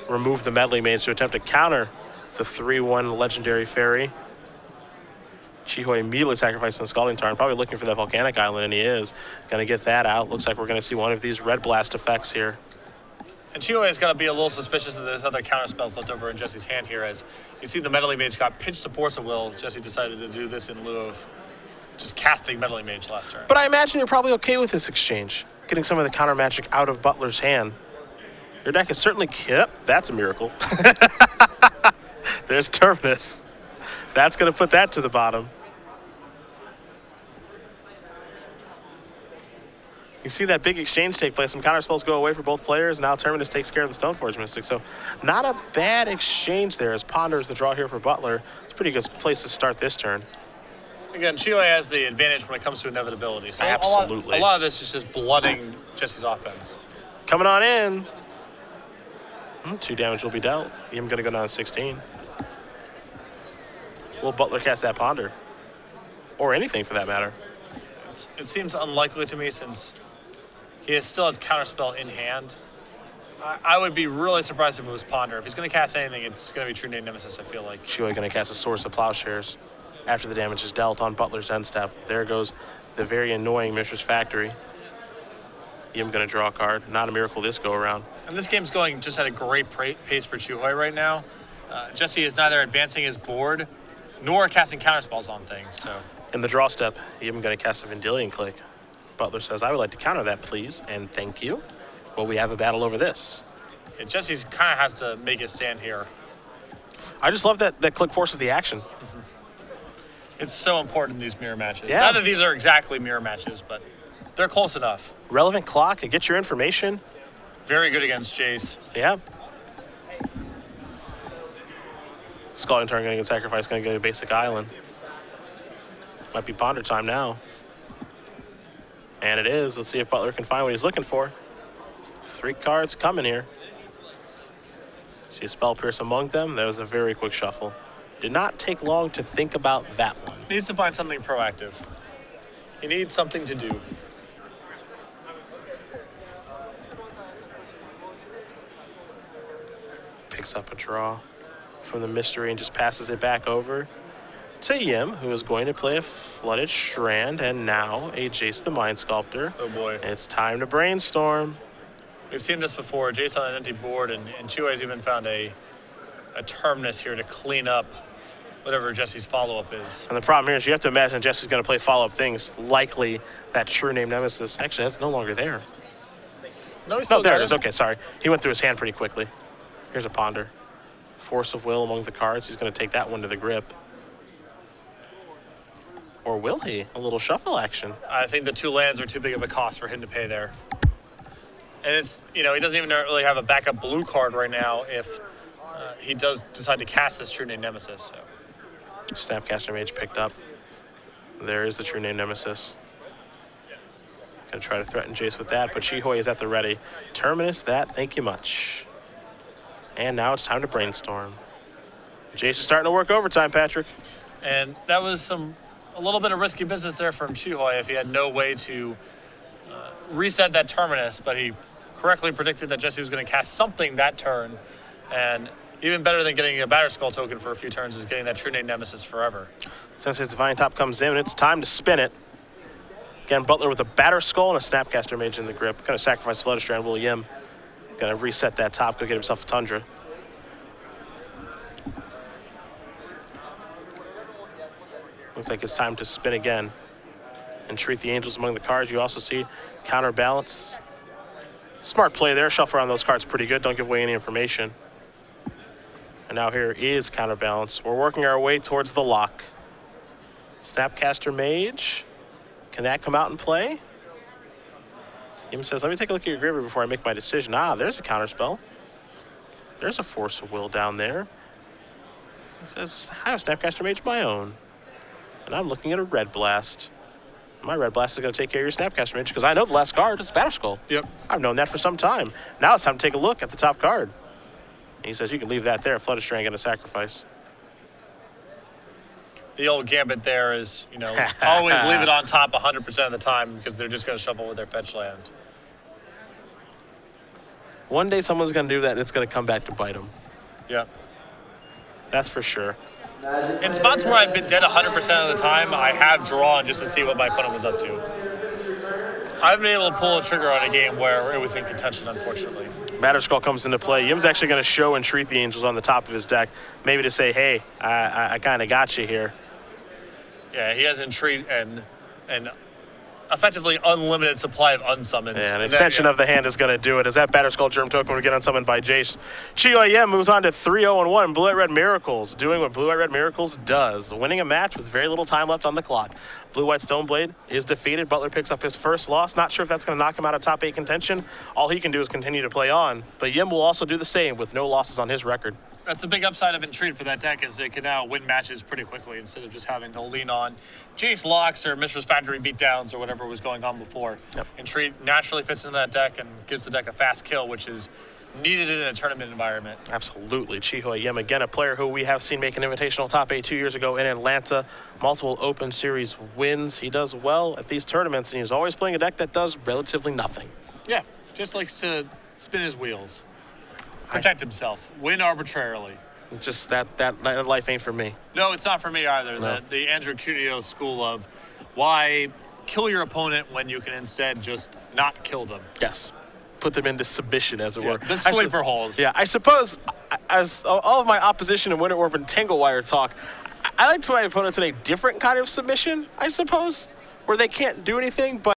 Speaker 1: remove the Meddling Mage to attempt to counter the 3/1 Legendary Fairy. Chihoy immediately sacrificing the Scalding Tarn, probably looking for that Volcanic Island, and he is. Going to get that out. Looks like we're going to see one of these Red Blast effects here.
Speaker 2: And Chihoy is going to be a little suspicious that there's other counter spells left over in Jesse's hand here, as you see the Meddling Mage got pitched to Force of Will. Jesse decided to do this in lieu of just casting Meddling Mage last turn.
Speaker 1: But I imagine you're probably okay with this exchange, getting some of the counter magic out of Butler's hand. Your deck is certainly... Yep, that's a miracle. There's Terminus. That's going to put that to the bottom. You see that big exchange take place. Some counter spells go away for both players. Now Terminus takes care of the Stoneforge Mystic. So not a bad exchange there as Ponders the draw here for Butler. It's a pretty good place to start this turn.
Speaker 2: Again, Chihuahua has the advantage when it comes to inevitability. So
Speaker 1: Absolutely.
Speaker 2: A lot of this is just blooding Jesse's offense.
Speaker 1: Coming on in. 2 damage will be dealt. I'm going to go down to 16. Will Butler cast that Ponder? Or anything for that matter.
Speaker 2: It seems unlikely to me since he still has Counterspell in hand. I would be really surprised if it was Ponder. If he's going to cast anything, it's going to be True Name Nemesis, I feel like.
Speaker 1: Chihuahua going to cast a Source of Plowshares after the damage is dealt on Butler's end step. There goes the very annoying Mishra's Factory. I'm going to draw a card. Not a miracle this go around.
Speaker 2: And this game's going just at a great pace for Chihuahua right now. Jesse is neither advancing his board nor casting counterspells on things. So
Speaker 1: in the draw step, I'm going to cast a Vendilion Click. Butler says, I would like to counter that, please, and thank you. Well, we have a battle over this.
Speaker 2: Yeah, Jesse kind of has to make his stand here.
Speaker 1: I just love that Click forces the action.
Speaker 2: Mm-hmm. It's so important in these mirror matches.
Speaker 1: Yeah.
Speaker 2: Not that these are exactly mirror matches, but they're close enough.
Speaker 1: Relevant clock, and get your information.
Speaker 2: Very good against Jace.
Speaker 1: Yeah. Scalding Turn going to get sacrifice, going to go to Basic Island. Might be Ponder time now. And it is. Let's see if Butler can find what he's looking for. 3 cards coming here. See a Spell Pierce among them. That was a very quick shuffle. Did not take long to think about that one.
Speaker 2: Needs to find something proactive. He needs something to do.
Speaker 1: Picks up a draw from the mystery and just passes it back over to Yim, who is going to play a Flooded Strand and now a Jace the Mind Sculptor.
Speaker 2: Oh boy.
Speaker 1: It's time to brainstorm.
Speaker 2: We've seen this before. Jace on an empty board, and Chihuahua's even found a Terminus here to clean up whatever Jesse's follow-up is.
Speaker 1: And the problem here is you have to imagine Jesse's going to play follow-up things, likely that True Name Nemesis. Actually, that's no longer there.
Speaker 2: No, he's still
Speaker 1: there
Speaker 2: got
Speaker 1: it is. Okay, sorry. He went through his hand pretty quickly. Here's a Ponder. Force of Will among the cards. He's going to take that one to the grip. Or will he? A little shuffle action.
Speaker 2: I think the 2 lands are too big of a cost for him to pay there. And it's, he doesn't even really have a backup blue card right now if he does decide to cast this True Name Nemesis. So.
Speaker 1: Snapcaster Mage picked up. There is the True Name Nemesis. Gonna try to threaten Jace with that, but Chihuahua is at the ready. Terminus that, thank you much. And now it's time to brainstorm. Jace is starting to work overtime, Patrick.
Speaker 2: And that was a little bit of risky business there from Chihuahua if he had no way to reset that Terminus, but he correctly predicted that Jesse was going to cast something that turn. And even better than getting a Batterskull token for a few turns is getting that True Name Nemesis forever.
Speaker 1: Since his Divine Top comes in, it's time to spin it. Again, Butler with a Batterskull and a Snapcaster Mage in the grip. Going to sacrifice Flooded Strand, William. Going to reset that top, go get himself a Tundra. Looks like it's time to spin again. Entreat the Angels among the cards. You also see Counterbalance. Smart play there. Shuffle around those cards pretty good. Don't give away any information. And now here is Counterbalance. We're working our way towards the lock. Snapcaster Mage. Can that come out and play? Yim says, let me take a look at your graveyard before I make my decision. Ah, there's a counterspell. There's a Force of Will down there. He says, I have Snapcaster Mage of my own. And I'm looking at a Red Blast. My Red Blast is going to take care of your Snapcaster Mage because I know the last card is Batterskull.
Speaker 2: Yep.
Speaker 1: I've known that for some time. Now it's time to take a look at the top card. And he says, you can leave that there. Flooded Strand going to sacrifice.
Speaker 2: The old gambit there is, always leave it on top 100% of the time because they're just going to shuffle with their fetch land.
Speaker 1: One day someone's going to do that and it's going to come back to bite them.
Speaker 2: Yeah.
Speaker 1: That's for sure.
Speaker 2: In spots where I've been dead 100% of the time, I have drawn just to see what my opponent was up to. I haven't been able to pull a trigger on a game where it was in contention, unfortunately.
Speaker 1: Batterskull comes into play. Yim's actually going to show Entreat the Angels on the top of his deck, maybe to say, hey, I kind of got you here.
Speaker 2: Yeah, he has Entreat and effectively unlimited supply of unsummons.
Speaker 1: Yeah, an extension of the hand is going to do it as that Batterskull Germ token will get unsummoned by Jace. Chihuahua Yim moves on to 3-0-1. Blue-White Red Miracles doing what Blue-White Red Miracles does, winning a match with very little time left on the clock. Blue-White Stoneblade is defeated. Butler picks up his first loss. Not sure if that's going to knock him out of top 8 contention. All he can do is continue to play on. But Yim will also do the same with no losses on his record.
Speaker 2: That's the big upside of Intrigue for that deck, is it can now win matches pretty quickly instead of just having to lean on Jace locks or Mishra's Factory beatdowns or whatever was going on before.
Speaker 1: Yep.
Speaker 2: Intrigue naturally fits into that deck and gives the deck a fast kill, which is needed in a tournament environment.
Speaker 1: Absolutely. Chihoy Yim, again, a player who we have seen make an invitational top 8 2 years ago in Atlanta. Multiple Open Series wins. He does well at these tournaments, and he's always playing a deck that does relatively nothing.
Speaker 2: Yeah, just likes to spin his wheels. Protect himself. Win arbitrarily.
Speaker 1: Just that life ain't for me.
Speaker 2: No, it's not for me either.
Speaker 1: No.
Speaker 2: The Andrew Cuddio school of why kill your opponent when you can instead just not kill them.
Speaker 1: Yes. Put them into submission, as it were.
Speaker 2: The sleeper holes.
Speaker 1: Yeah, I suppose, as all of my opposition and Winter Orb and Tanglewire talk, I like to put my opponents in a different kind of submission, I suppose, where they can't do anything, but